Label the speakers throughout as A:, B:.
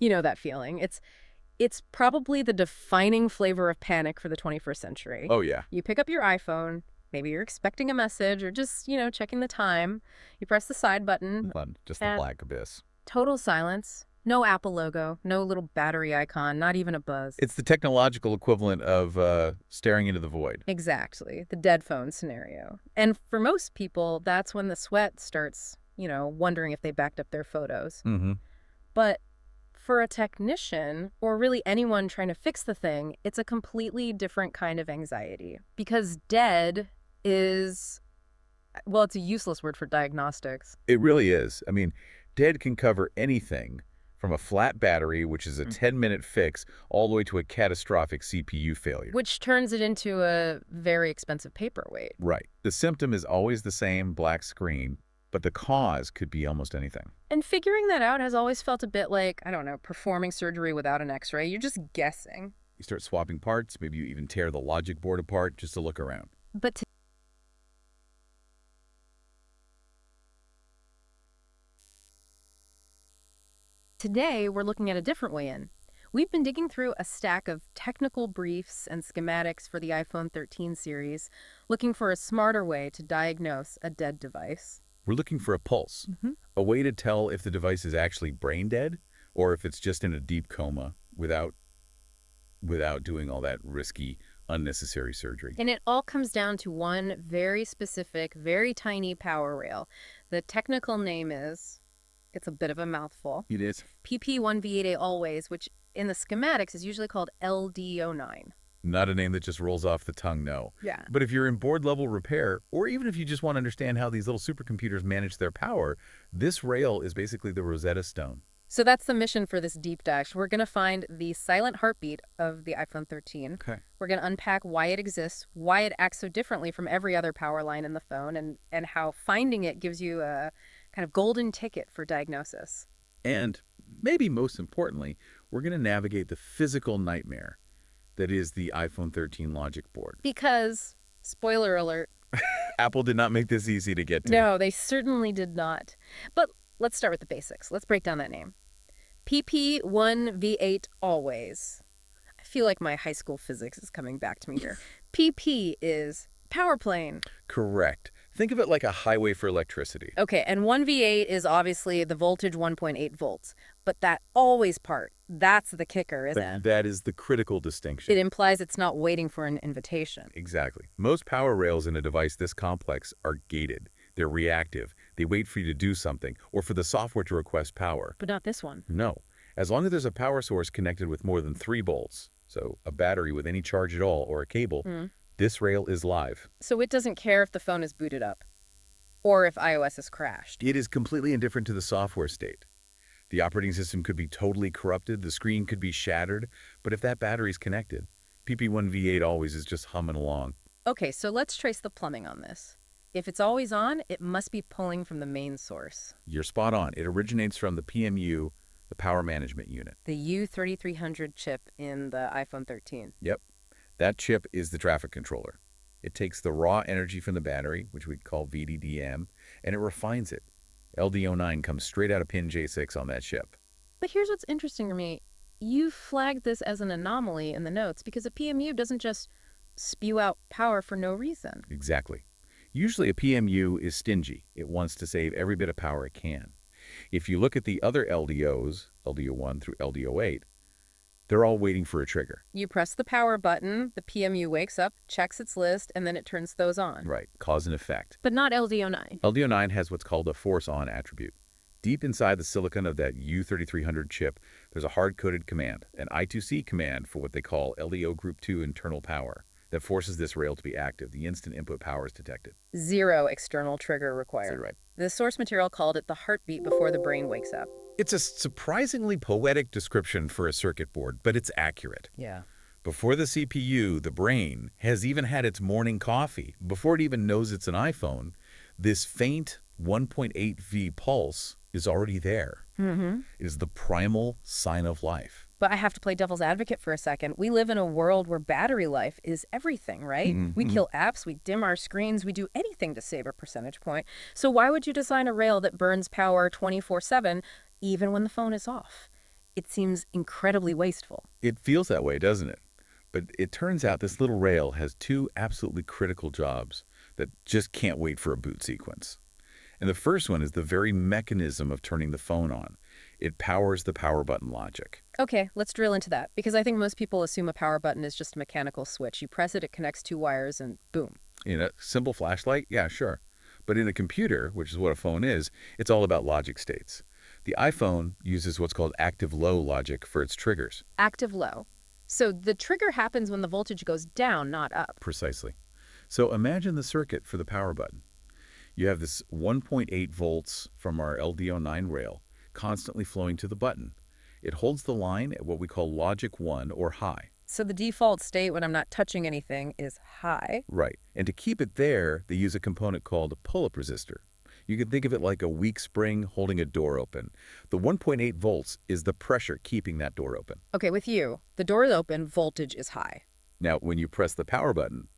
A: You know that feeling. It's probably the defining flavor of panic for the 21st century.
B: Oh, yeah.
A: You pick up your iPhone, maybe you're expecting a message or just, checking the time. You press the side button.
B: Just the black abyss.
A: Total silence. No Apple logo, no little battery icon, not even a buzz.
B: It's the technological equivalent of staring into the void.
A: Exactly. The dead phone scenario. And for most people, that's when the sweat starts, wondering if they backed up their photos.
B: Mm-hmm.
A: But for a technician, or really anyone trying to fix the thing, it's a completely different kind of anxiety. Because dead is, well, it's a useless word for diagnostics.
B: It really is. I mean, dead can cover anything from a flat battery, which is a 10-minute fix, all the way to a catastrophic CPU failure.
A: Which turns it into a very expensive paperweight.
B: Right. The symptom is always the same, black screen, but the cause could be almost anything.
A: And figuring that out has always felt a bit like, I don't know, performing surgery without an x-ray. You're just guessing.
B: You start swapping parts, maybe you even tear the logic board apart just to look around.
A: But today, we're looking at a different way in. We've been digging through a stack of technical briefs and schematics for the iPhone 13 series, looking for a smarter way to diagnose a dead device.
B: We're looking for a pulse, a way to tell if the device is actually brain dead or if it's just in a deep coma without doing all that risky, unnecessary surgery.
A: And it all comes down to one very specific, very tiny power rail. The technical name is... It's a bit of a mouthful.
B: It is.
A: PP1V8 always, which in the schematics is usually called LDO9.
B: Not a name that just rolls off the tongue, no.
A: Yeah.
B: But if you're in board-level repair, or even if you just want to understand how these little supercomputers manage their power, this rail is basically the Rosetta Stone.
A: So that's the mission for this deep dive. We're going to find the silent heartbeat of the iPhone 13.
B: Okay.
A: We're going to unpack why it exists, why it acts so differently from every other power line in the phone, and how finding it gives you a kind of golden ticket for diagnosis.
B: And maybe most importantly, we're going to navigate the physical nightmare that is the iPhone 13 logic board.
A: Because, spoiler alert,
B: Apple did not make this easy to get to.
A: No, they certainly did not. But let's start with the basics. Let's break down that name. PP1V8 always. I feel like my high school physics is coming back to me here. PP is power plane.
B: Correct. Think of it like a highway for electricity.
A: Okay, and 1V8 is obviously the voltage 1.8 volts. But that always part, that's the kicker, isn't it?
B: That is the critical distinction.
A: It implies it's not waiting for an invitation.
B: Exactly. Most power rails in a device this complex are gated. They're reactive. They wait for you to do something or for the software to request power.
A: But not this one.
B: No. As long as there's a power source connected with more than 3 volts, so a battery with any charge at all or a cable, this rail is live.
A: So it doesn't care if the phone is booted up or if iOS has crashed.
B: It is completely indifferent to the software state. The operating system could be totally corrupted, the screen could be shattered, but if that battery's connected, PP1V8 always is just humming along.
A: Okay, so let's trace the plumbing on this. If it's always on, it must be pulling from the main source.
B: You're spot on. It originates from the PMU, the power management unit.
A: The U3300 chip in the iPhone 13.
B: Yep. That chip is the traffic controller. It takes the raw energy from the battery, which we call VDDM, and it refines it. LDO9 comes straight out of pin J6 on that chip.
A: But here's what's interesting to me. You flagged this as an anomaly in the notes because a PMU doesn't just spew out power for no reason.
B: Exactly. Usually a PMU is stingy. It wants to save every bit of power it can. If you look at the other LDOs, LDO1 through LDO8, they're all waiting for a trigger.
A: You press the power button, the PMU wakes up, checks its list, and then it turns those on.
B: Right, cause and effect.
A: But not LDO9.
B: LDO9 has what's called a force-on attribute. Deep inside the silicon of that U3300 chip, there's a hard-coded command, an I2C command for what they call LDO Group 2 internal power, that forces this rail to be active the instant input power is detected.
A: 0 external trigger required.
B: That's right.
A: The source material called it the heartbeat before the brain wakes up.
B: It's a surprisingly poetic description for a circuit board, but it's accurate.
A: Yeah.
B: Before the CPU, the brain, has even had its morning coffee, before it even knows it's an iPhone, this faint 1.8 V pulse is already there. It is the primal sign of life.
A: But I have to play devil's advocate for a second. We live in a world where battery life is everything, right? We kill apps, we dim our screens, we do anything to save a percentage point. So why would you design a rail that burns power 24/7, even when the phone is off? It seems incredibly wasteful.
B: It feels that way, doesn't it? But it turns out this little rail has two absolutely critical jobs that just can't wait for a boot sequence. And the first one is the very mechanism of turning the phone on. It powers the power button logic.
A: Okay, let's drill into that, because I think most people assume a power button is just a mechanical switch. You press it, it connects two wires, and boom.
B: In a simple flashlight, yeah, sure. But in a computer, which is what a phone is, it's all about logic states. The iPhone uses what's called active-low logic for its triggers.
A: Active-low. So the trigger happens when the voltage goes down, not up.
B: Precisely. So imagine the circuit for the power button. You have this 1.8 volts from our LDO9 rail constantly flowing to the button. It holds the line at what we call logic 1 or high.
A: So the default state when I'm not touching anything is high.
B: Right. And to keep it there, they use a component called a pull-up resistor. You can think of it like a weak spring holding a door open. The 1.8 volts is the pressure keeping that door open.
A: Okay, with you, the door is open, voltage is high.
B: Now, when you press the power button,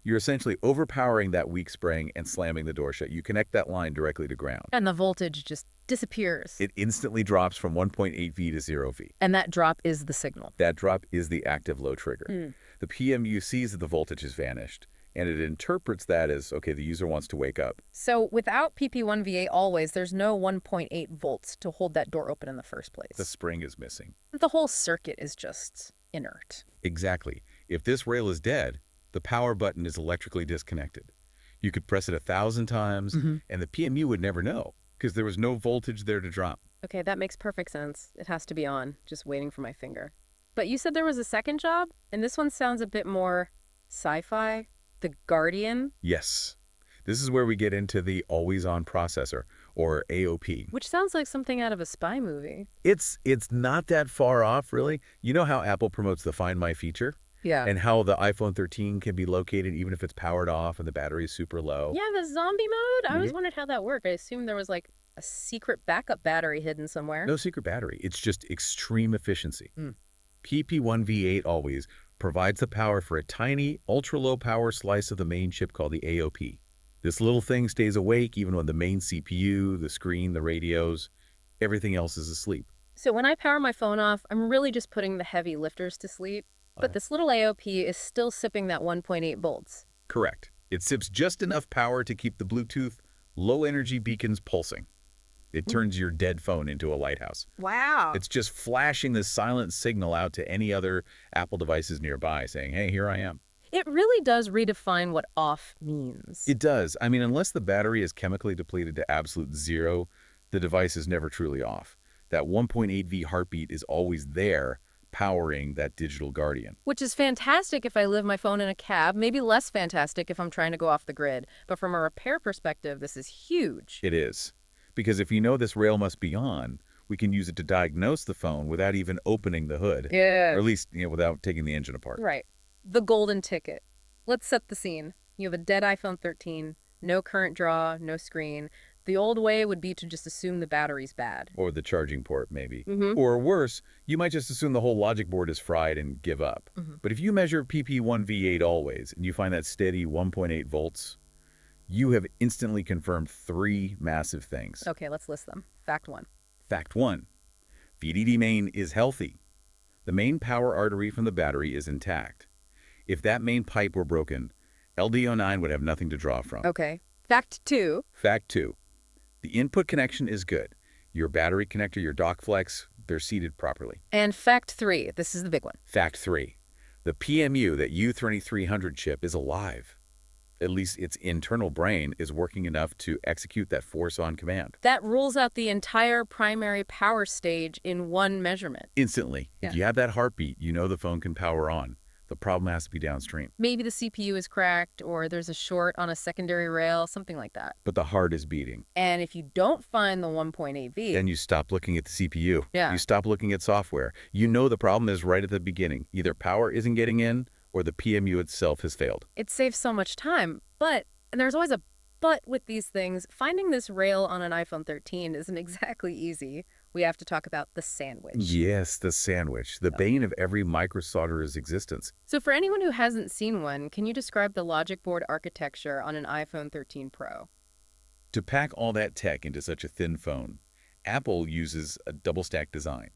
B: you're essentially overpowering that weak spring and slamming the door shut. You connect that line directly to ground.
A: And the voltage just disappears.
B: It instantly drops from 1.8V to 0V.
A: And that drop is the signal.
B: That drop is the active low trigger. The PMU sees that the voltage has vanished, and it interprets that as, okay, the user wants to wake up.
A: So without PP1V8 always, there's no 1.8 volts to hold that door open in the first place.
B: The spring is missing.
A: The whole circuit is just inert.
B: Exactly. If this rail is dead, the power button is electrically disconnected. You could press it 1,000 times, and the PMU would never know, because there was no voltage there to drop.
A: Okay, that makes perfect sense. It has to be on, just waiting for my finger. But you said there was a second job, and this one sounds a bit more sci-fi. The Guardian?
B: Yes. This is where we get into the always-on processor, or AOP.
A: Which sounds like something out of a spy movie.
B: It's not that far off, really. You know how Apple promotes the Find My feature?
A: Yeah.
B: And how the iPhone 13 can be located even if it's powered off and the battery is super low.
A: Yeah, the zombie mode? I always wondered how that worked. I assumed there was like a secret backup battery hidden somewhere.
B: No secret battery. It's just extreme efficiency. PP1V8 always provides the power for a tiny, ultra-low power slice of the main chip called the AOP. This little thing stays awake even when the main CPU, the screen, the radios, everything else is asleep.
A: So when I power my phone off, I'm really just putting the heavy lifters to sleep. But this little AOP is still sipping that 1.8 volts.
B: Correct. It sips just enough power to keep the Bluetooth low-energy beacons pulsing. It turns your dead phone into a lighthouse.
A: Wow.
B: It's just flashing this silent signal out to any other Apple devices nearby saying, hey, here I am.
A: It really does redefine what off means.
B: It does. I mean, unless the battery is chemically depleted to absolute zero, the device is never truly off. That 1.8V heartbeat is always there, powering that digital guardian.
A: Which is fantastic if I leave my phone in a cab, maybe less fantastic if I'm trying to go off the grid. But from a repair perspective, this is huge.
B: It is. Because if you know this rail must be on, we can use it to diagnose the phone without even opening the hood.
A: Yeah.
B: Or at least, without taking the engine apart.
A: Right. The golden ticket. Let's set the scene. You have a dead iPhone 13, no current draw, no screen. The old way would be to just assume the battery's bad.
B: Or the charging port, maybe. Or worse, you might just assume the whole logic board is fried and give up. But if you measure PP1V8 always, and you find that steady 1.8 volts, you have instantly confirmed 3 massive things.
A: Okay, let's list them. Fact 1.
B: Fact 1. VDD main is healthy. The main power artery from the battery is intact. If that main pipe were broken, LDO9 would have nothing to draw from.
A: Okay. Fact 2.
B: Fact 2. The input connection is good. Your battery connector, your dock flex, they're seated properly.
A: And fact 3. This is the big one.
B: Fact 3. The PMU, that U3300 chip, is alive. At least its internal brain is working enough to execute that force-on command.
A: That rules out the entire primary power stage in one measurement.
B: Instantly.
A: Yeah.
B: If you have that heartbeat, you know the phone can power on. The problem has to be downstream.
A: Maybe the CPU is cracked, or there's a short on a secondary rail, something like that.
B: But the heart is beating.
A: And if you don't find the 1.8V...
B: Then you stop looking at the CPU.
A: Yeah.
B: You stop looking at software. You know the problem is right at the beginning. Either power isn't getting in, or the PMU itself has failed.
A: It saves so much time, but, and there's always a but with these things, finding this rail on an iPhone 13 isn't exactly easy. We have to talk about the sandwich.
B: Yes, the sandwich, the bane of every microsolderer's existence.
A: So for anyone who hasn't seen one, can you describe the logic board architecture on an iPhone 13 Pro?
B: To pack all that tech into such a thin phone, Apple uses a double-stack design.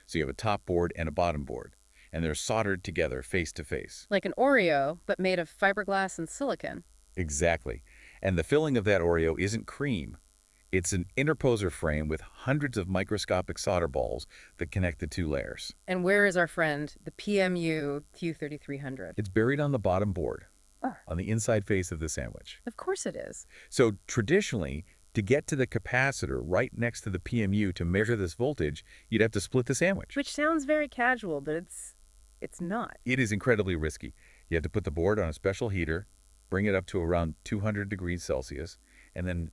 B: So you have a top board and a bottom board, and they're soldered together face to face.
A: Like an Oreo, but made of fiberglass and silicon.
B: Exactly. And the filling of that Oreo isn't cream. It's an interposer frame with hundreds of microscopic solder balls that connect the two layers.
A: And where is our friend, the PMU Q3300?
B: It's buried on the bottom board,
A: Oh.
B: on the inside face of the sandwich.
A: Of course it is.
B: So traditionally, to get to the capacitor right next to the PMU to measure this voltage, you'd have to split the sandwich.
A: Which sounds very casual, but it's not.
B: It is incredibly risky. You have to put the board on a special heater, bring it up to around 200 degrees Celsius, and then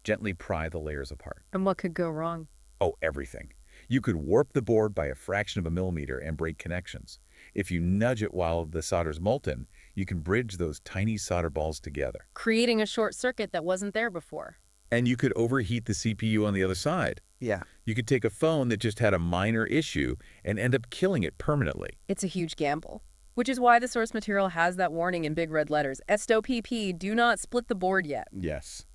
B: gently pry the layers apart.
A: And what could go wrong?
B: Oh, everything. You could warp the board by a fraction of a millimeter and break connections. If you nudge it while the solder's molten, you can bridge those tiny solder balls together.
A: Creating a short circuit that wasn't there before.
B: And you could overheat the CPU on the other side.
C: Yeah.
B: You could take a phone that just had a minor issue and end up killing it permanently.
A: It's a huge gamble. Which is why the source material has that warning in big red letters. SOPP, do not split the board yet.
B: Yes.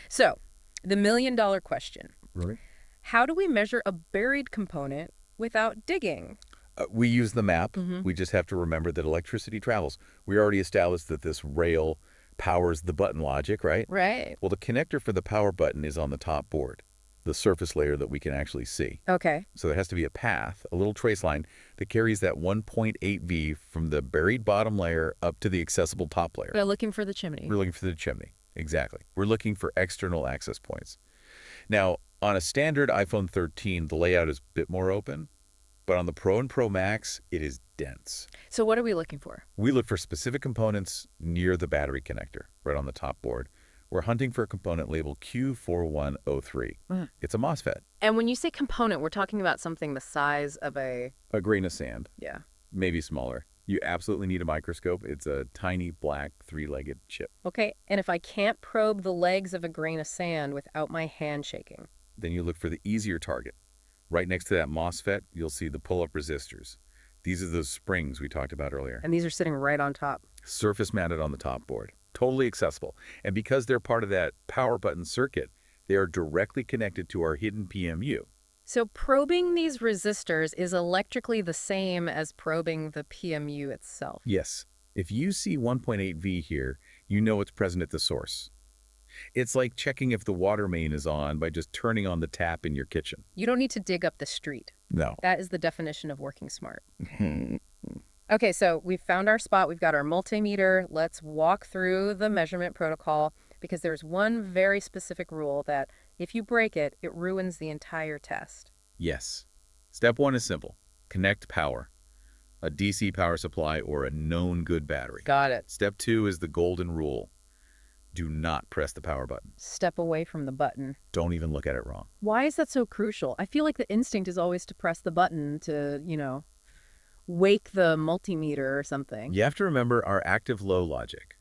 A: So, the million-dollar question.
B: Right.
A: How do we measure a buried component without digging?
B: We use the map.
A: Mhm.
B: We just have to remember that electricity travels. We already established that this rail powers the button logic, right?
A: Right.
B: Well, the connector for the power button is on the top board, the surface layer that we can actually see.
A: Okay.
B: So there has to be a path, a little trace line, that carries that 1.8 V from the buried bottom layer up to the accessible top layer.
A: We're looking for the chimney.
B: We're looking for the chimney. Exactly. We're looking for external access points. Now, on a standard iPhone 13, the layout is a bit more open, but on the Pro and Pro Max, it is dense.
A: So what are we looking for?
B: We look for specific components near the battery connector, right on the top board. We're hunting for a component labeled Q4103. It's a MOSFET,
A: And when you say component, we're talking about something the size of a...
B: a grain of sand,
A: Yeah.
B: maybe smaller. You absolutely need a microscope. It's a tiny black three-legged chip.
A: Okay, and if I can't probe the legs of a grain of sand without my hand shaking?
B: Then you look for the easier target. Right next to that MOSFET, you'll see the pull-up resistors. These are those springs we talked about earlier.
A: And these are sitting right on top.
B: Surface mounted on the top board. Totally accessible. And because they're part of that power button circuit, they are directly connected to our hidden PMU.
A: So probing these resistors is electrically the same as probing the PMU itself.
B: Yes, if you see 1.8 V here, you know it's present at the source. It's like checking if the water main is on by just turning on the tap in your kitchen.
A: You don't need to dig up the street.
B: No.
A: That is the definition of working smart. Okay, so we've found our spot. We've got our multimeter. Let's walk through the measurement protocol because there's one very specific rule that if you break it, it ruins the entire test.
B: Yes. Step one is simple. Connect power. A DC power supply or a known good battery.
A: Got it.
B: Step two is the golden rule. Do not press the power button.
A: Step away from the button.
B: Don't even look at it wrong.
A: Why is that so crucial? I feel like the instinct is always to press the button to, wake the multimeter or something.
B: You have to remember our active low logic.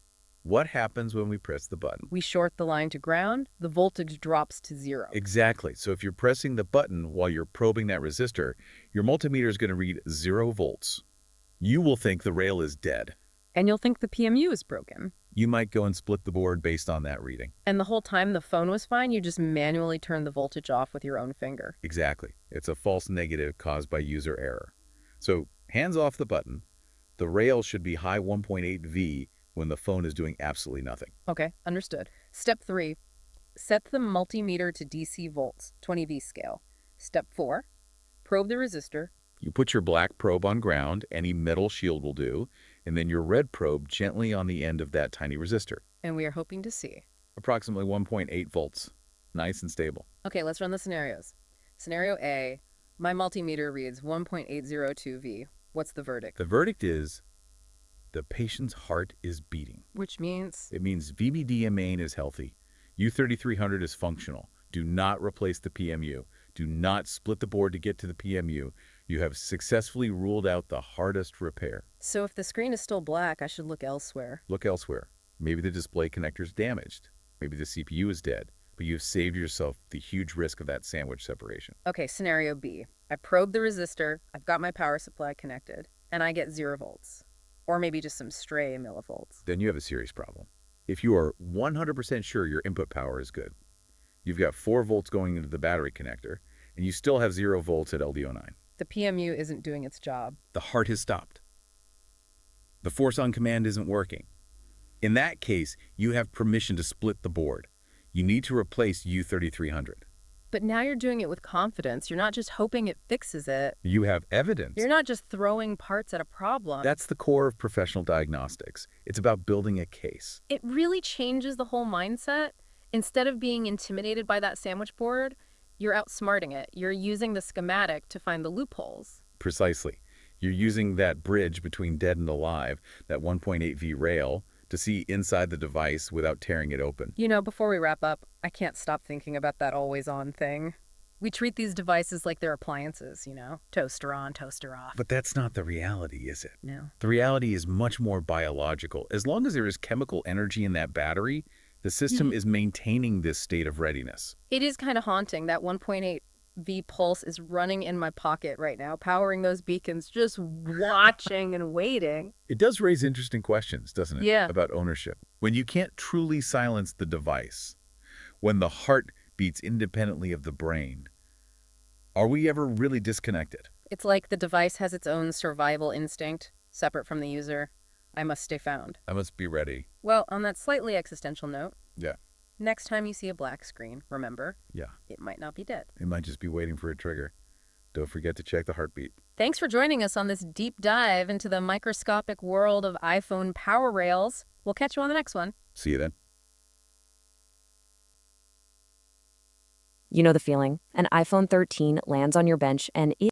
B: What happens when we press the button?
A: We short the line to ground, the voltage drops to 0.
B: Exactly. So if you're pressing the button while you're probing that resistor, your multimeter is going to read 0 volts. You will think the rail is dead.
A: And you'll think the PMU is broken.
B: You might go and split the board based on that reading.
A: And the whole time the phone was fine, you just manually turned the voltage off with your own finger.
B: Exactly. It's a false negative caused by user error. So hands off the button. The rail should be high 1.8 V when the phone is doing absolutely nothing.
A: Okay, understood. Step 3, set the multimeter to DC volts, 20 V scale. Step 4, probe the resistor.
B: You put your black probe on ground, any metal shield will do, and then your red probe gently on the end of that tiny resistor.
A: And we are hoping to see.
B: Approximately 1.8 volts. Nice and stable.
A: Okay, let's run the scenarios. Scenario A, my multimeter reads 1.802 V. What's the verdict?
B: The verdict is the patient's heart is beating.
A: Which means?
B: It means VBDM main is healthy. U3300 is functional. Do not replace the PMU. Do not split the board to get to the PMU. You have successfully ruled out the hardest repair.
A: So if the screen is still black, I should look elsewhere.
B: Look elsewhere. Maybe the display connector is damaged. Maybe the CPU is dead. But you've saved yourself the huge risk of that sandwich separation.
A: Okay, scenario B. I probe the resistor, I've got my power supply connected, and I get 0 volts. Or maybe just some stray millivolts.
B: Then you have a serious problem. If you are 100% sure your input power is good, you've got 4 volts going into the battery connector, and you still have 0 volts at LDO9.
A: the PMU isn't doing its job.
B: The heart has stopped. The force on command isn't working. In that case, you have permission to split the board. You need to replace U3300.
A: But now you're doing it with confidence. You're not just hoping it fixes it.
B: You have evidence.
A: You're not just throwing parts at a problem.
B: That's the core of professional diagnostics. It's about building a case.
A: It really changes the whole mindset. Instead of being intimidated by that sandwich board, you're outsmarting it. You're using the schematic to find the loopholes.
B: Precisely. You're using that bridge between dead and alive, that 1.8V rail, to see inside the device without tearing it open.
A: You know, before we wrap up, I can't stop thinking about that always-on thing. We treat these devices like they're appliances, you know? Toaster on, toaster off.
B: But that's not the reality, is it?
A: No.
B: The reality is much more biological. As long as there is chemical energy in that battery, the system is maintaining this state of readiness.
A: It is kind of haunting. That 1.8V pulse is running in my pocket right now, powering those beacons, just watching and waiting.
B: It does raise interesting questions, doesn't it?
A: Yeah.
B: About ownership. When you can't truly silence the device, when the heart beats independently of the brain, are we ever really disconnected?
A: It's like the device has its own survival instinct, separate from the user. I must stay found.
B: I must be ready.
A: Well, on that slightly existential note,
B: Yeah.
A: next time you see a black screen, remember,
B: Yeah.
A: it might not be dead.
B: It might just be waiting for a trigger. Don't forget to check the heartbeat.
A: Thanks for joining us on this deep dive into the microscopic world of iPhone power rails. We'll catch you on the next one.
B: See you then.
C: You know the feeling. An iPhone 13 lands on your bench and it